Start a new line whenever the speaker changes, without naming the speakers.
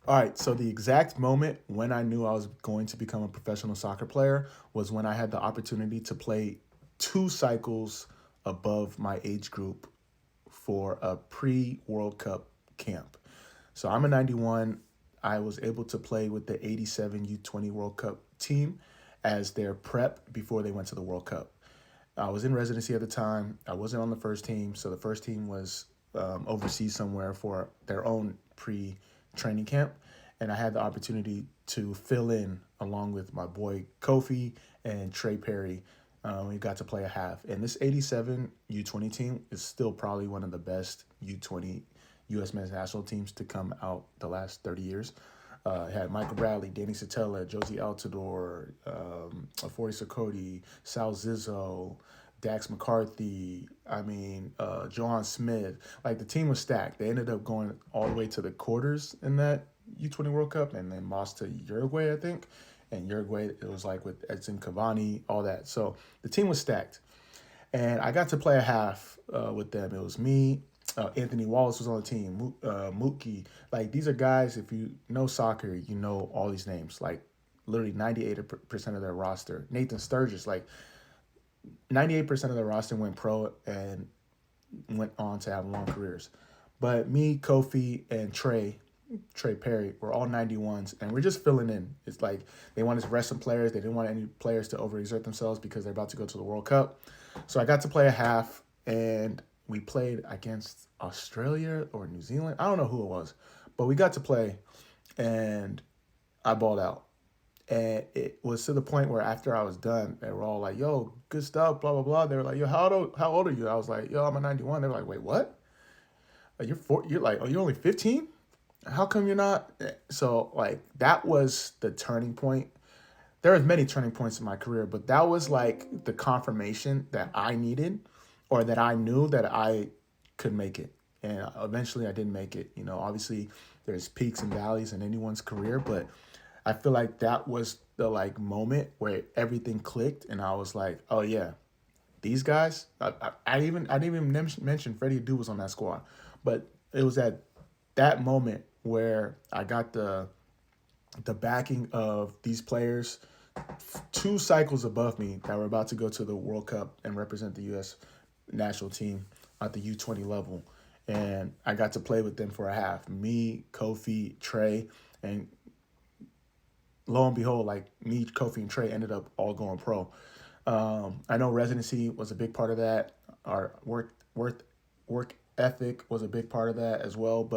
All right, so the exact moment when I knew I was going to become a professional soccer player was when I had the opportunity to play 2 cycles above my age group for a pre-World Cup camp. So I'm a 91. I was able to play with the 87 U20 World Cup team as their prep before they went to the World Cup. I was in residency at the time. I wasn't on the first team, so the first team was overseas somewhere for their own pre-training camp, and I had the opportunity to fill in along with my boy Kofi and Trey Perry. We got to play a half, and this '87 U20 team is still probably one of the best U20 U.S. men's national teams to come out the last 30 years. It had Michael Bradley, Danny Satella, Josie Altidore, Afori Sakodi, Sal Zizzo, Dax McCarthy. Johan Smith. Like the team was stacked. They ended up going all the way to the quarters in that U20 World Cup and then lost to Uruguay, I think. And Uruguay, it was like with Edson Cavani, all that. So the team was stacked. And I got to play a half with them. It was me. Anthony Wallace was on the team. Mookie. Like these are guys. If you know soccer, you know all these names. Like literally 98% of their roster. Nathan Sturgis. Like 98% of their roster went pro and went on to have long careers. But me, Kofi, and Trey Perry, were all 91s, and we're just filling in. It's like they wanted to rest some players. They didn't want any players to overexert themselves because they're about to go to the World Cup. So I got to play a half, and we played against Australia or New Zealand. I don't know who it was, but we got to play, and I balled out. And it was to the point where after I was done, they were all like, "Yo, good stuff," blah blah blah. They were like, "Yo, how old are you?" I was like, "Yo, I'm a 91." They were like, "Wait, what? Like, you're four? You're like, oh, you're only 15? How come you're not?" So like that was the turning point. There was many turning points in my career, but that was like the confirmation that I needed, or that I knew that I could make it. And eventually, I didn't make it. Obviously, there's peaks and valleys in anyone's career, but I feel like that was the like moment where everything clicked, and I was like, oh yeah, these guys. I didn't even mention Freddie Adu was on that squad, but it was at that moment where I got the backing of these players 2 cycles above me that were about to go to the World Cup and represent the U.S. national team at the U20 level. And I got to play with them for a half. Me, Kofi, Trey, and lo and behold, like me, Kofi, and Trey ended up all going pro. I know residency was a big part of that. Our work ethic was a big part of that as well. But